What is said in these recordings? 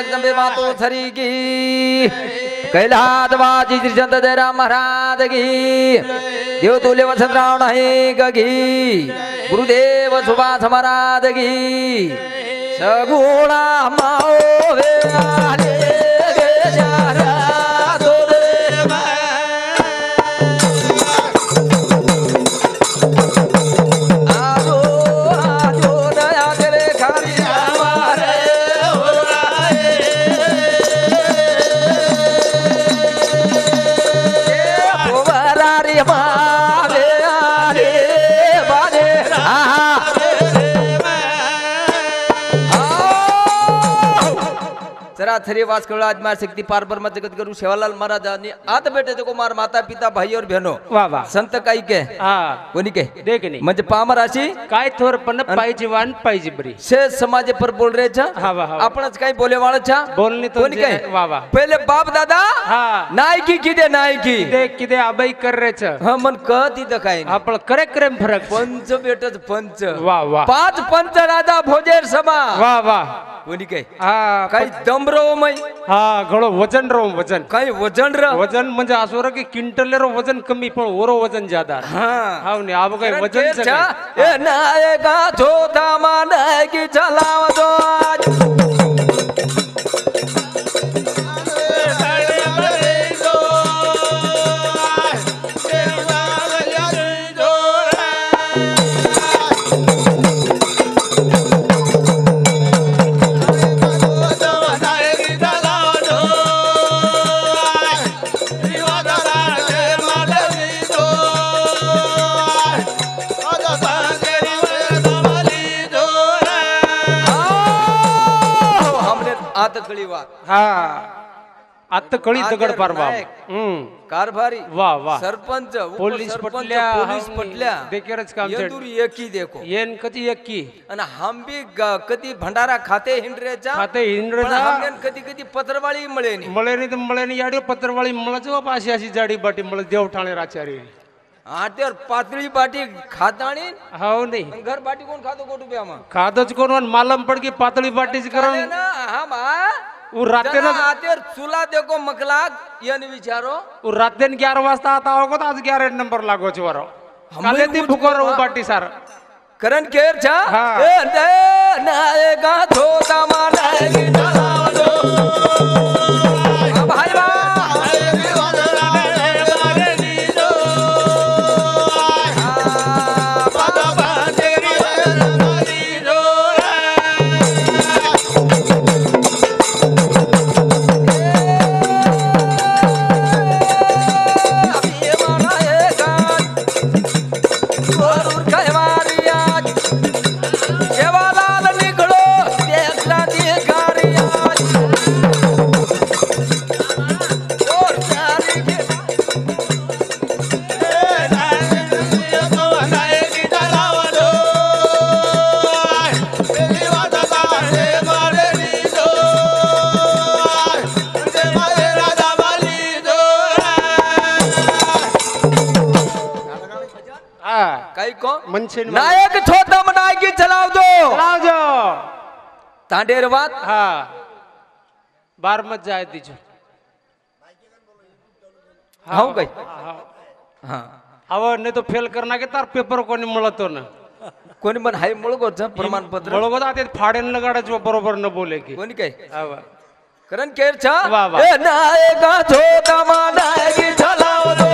जगदंबे मातो थरी की कैलासवासी श्री संत जयराम महाराज की देव तुल्य वसंतराव नाईक की गुरुदेव सुभाष महाराज की सगुणा माओ वे आले गे जारा दो देव आजो आजो नया तेरे खाली हमारे हो आए भुवरारी मावे आरे बारे जरा थरी वास करो आज मार शक्ति पार ब्रह्म जगत गुरु सेवालाल महाराज ने आत बेटे देखो मार माता पिता भाई और बहनों वाह वाह संत काही के कोणी के देख नहीं म्हणजे पामराशी काय थोर पण पाहिजे वान पाहिजे बरी शेष समाज पर बोल रहे छा हा वाह आपणच काही बोले वाळ छा बोलणी तो कोणी काय वाह वाह पहिले बाप दादा हा नायकी किदे नायकी किदे अबई कर रे छ हा मन क तिथं काय आपण करे करेम फरक पंच बेटच पंच वाह वाह पाच पंच राजा भोजेर सभा वाह वाह कोणी काय हा काही दमरो मै हा घडो वजन रो वजन काही वजन र वजन म्हणजे असो रे की क्विंटल रो वजन कमी पण ओरो वजन ज्यादा हाव ने अब काय वजन से ए नायका तो दामा नायकी चलाव दो हा आता कळी दगड पारवा कारभारी वाह वाह सरपंच पोलीस पटल्या देखेरच काम एकी देखो येन कधी एकी आणि हम भी कधी भंडारा खाते हिंडरेचा खाते हिंडरेचा हमने कधी कधी पत्रवाळी मळे नाही याडे पत्रवाळी मला जो पाशी अशी जाडी बाटी मला देवठाणे राचारी आटेर पातळी बाटी खाताणी हो नाही घर बाटी कोण खातो गोटुब्या मग खातच कोण मालम पड की पातळी बाटीच करून ना हम वो राते ना आतेर चुला देखो मकलाग याने विचारो वो राते 11 वाजता आता होगो तो आज 11 नंबर लागो चवरो काले ती भुकोर वो बाटी सार करण केर छा ए नायका धोता मानागी चलाव दो भाई बा नायक छोटा नायकी चलाव दो तांडेर बात हा बार मत जाए दीजो हाउ गई हां अव नहीं तो फेल करना के तार पेपर कोणी मिळतो ना कोणी पण हाय मुळगोच प्रमाणपत्र मुळगोच आता फाडेन लगाडाच बरोबर न बोले की कोणी काय अव करण केर छा वाह वाह ए नायका छोटा नायकी चलाव दो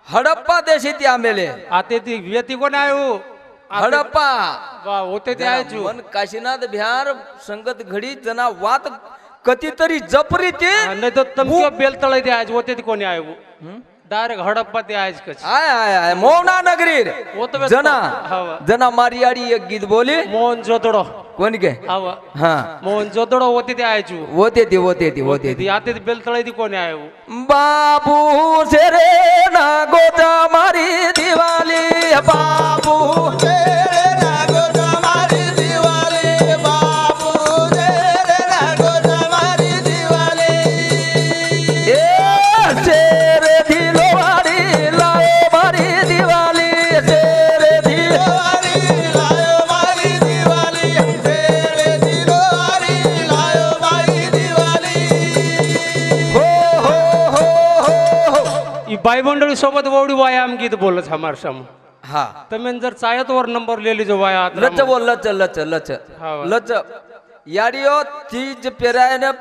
हडप्पा देशी ती आंबेले आता ती व्यती कोण आहे हो? हडप्पा वा होते ते आहे मन काशीनाथ बिहार संगत घडी जना वात कधीतरी जपरी ते नाही तर तमकी बेलतळ ते आज होते ते कोणी आहे हो? डायरेक्ट हडप्पा ते आहेच कच आय आय आय मौना नगरी होतं जना हवा जना मारियाडी एक गीत बोली मोहन जोदडो कोणी काय हवा हा मोहन जोदडो होते ते आहे चू होते ती ती आता बेलतळ ती कोणी आहे हो? बाबू शेरे ना गोता मारी दिवाली बाबू शेरे ना गोता मारी दिवाली बाबू शेरे ना गोता मारी दिवाली ए शेरे दिलवारी लाओ मारी दिवाली शेरे दिलवारी लाओ मारी दिवाली शेरे दिलवारी लाओ मारी दिवाली हो हो हो हो ई बाई मंडळी सोबत वोडी व्यायाम गीत बोलत हमार सम हा તમે जर चाहत वर नंबर ले लीजो वाया लच बोल लच लच लच हा. लच याडियो चीज पेरायने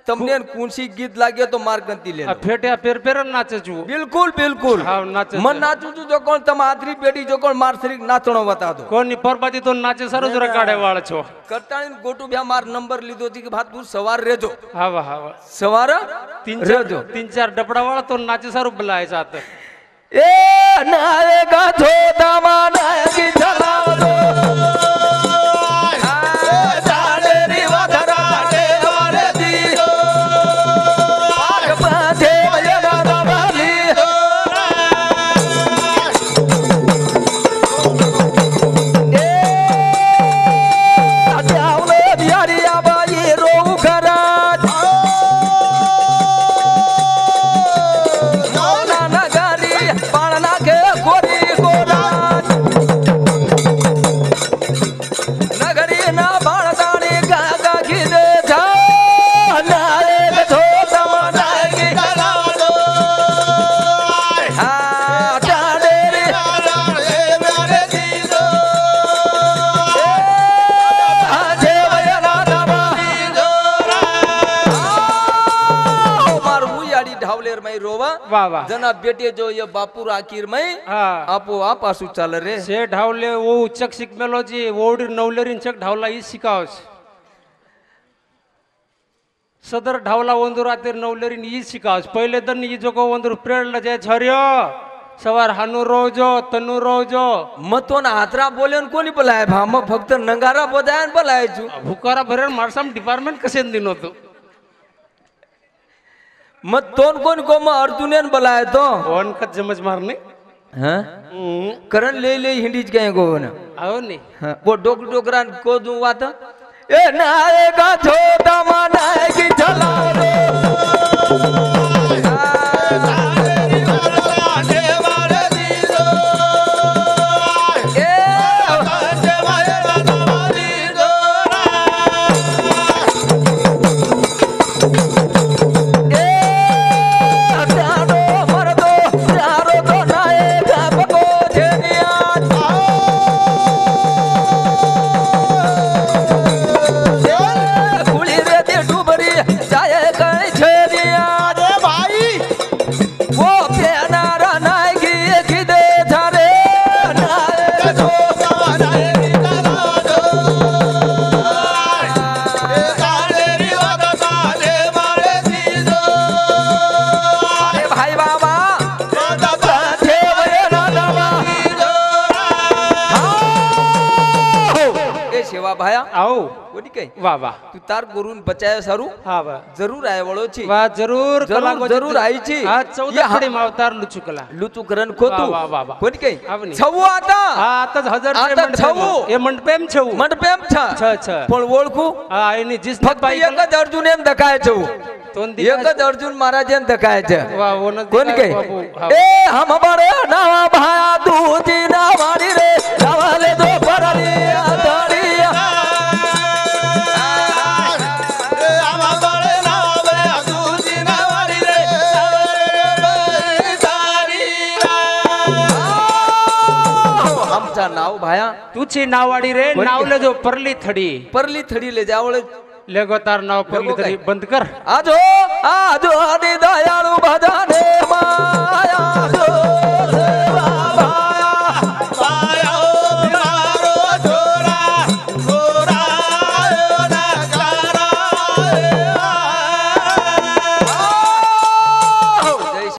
तमने कुणसी गीत लागे तो मारकंती ले लो. फेट्या पेर नाचे चू बिल्कुल बिल्कुल हा नाचे मन नाचू तू जो कोण तमादरी बेटी जो कोण मारसरी नाचणो बता दो कोणी परबादी तो नाचे सरज रकाडे वाळ छो करताळीन गोटू भ्या मार नंबर લીધો છી કે ભાત તું સવાર રેજો हवा हवा સવાર રેજો तीन चार डबडा वाळा तो नाचे सारू बोलायचा आता ए नायका छोटा नायकी चलावलो वाह वाह जना बेटे जो ये बापूर आखिर में हाँ आपो आप आसू चाल रे से ढावले वो उच्चक शिकमेलोजी ओडी नवलेरीन चक ढावला ई शिकावस सदर ढावला वंदू रातिर नवलेरीन ई शिकावस पहिले दन ई जोको वंदू प्रेरला जे छर्यो सवार हानू रोजो तनु रोजो मतोन हातरा बोलेन कोणी बोलाय भा मग फक्त नंगारा बोजायन बोलाय छु भुकारा भरेर मारसाम डिपार्टमेंट कसे दिन होतो मग तोन कोण को मग अर्जुनेन बोलाय तो वन कत जमज मारने हां करण ले ले हिंडीच काय गोवन आओ नी वो डोक डोकरान को दू वात ए नायका छोटा मनाय की चला रे भाया आओ कोणी काय वाह वाह तू तार गुरुन बचाय सारू हा वाह जरूर आहे वळोची वाह जरूर कला जरूर आईची हा 14 खडी मावतार लुचुकला लुचुकरण खोतू वाह वाह वाह कोणी काय आवनी. छऊ आता हा आता 1000 आता छऊ. ए मंडपेम छऊ मंडपेम छ छ छ पण ओळखू हा आईनी जिस फक्त एकच अर्जुन एम दकाय छऊ तोन एकच अर्जुन महाराजन दकायचं वाह वो कोण काय ए हम बड़े नावा भाया दूजी नावाडी रे नावाले दो परली आधारी नाव भाया तुझी नावाडी रे नावले जो परली थडी ले जावळ लेगो तार नाव परली थडी बंद कर आजो आजो दयाळू भजाने मा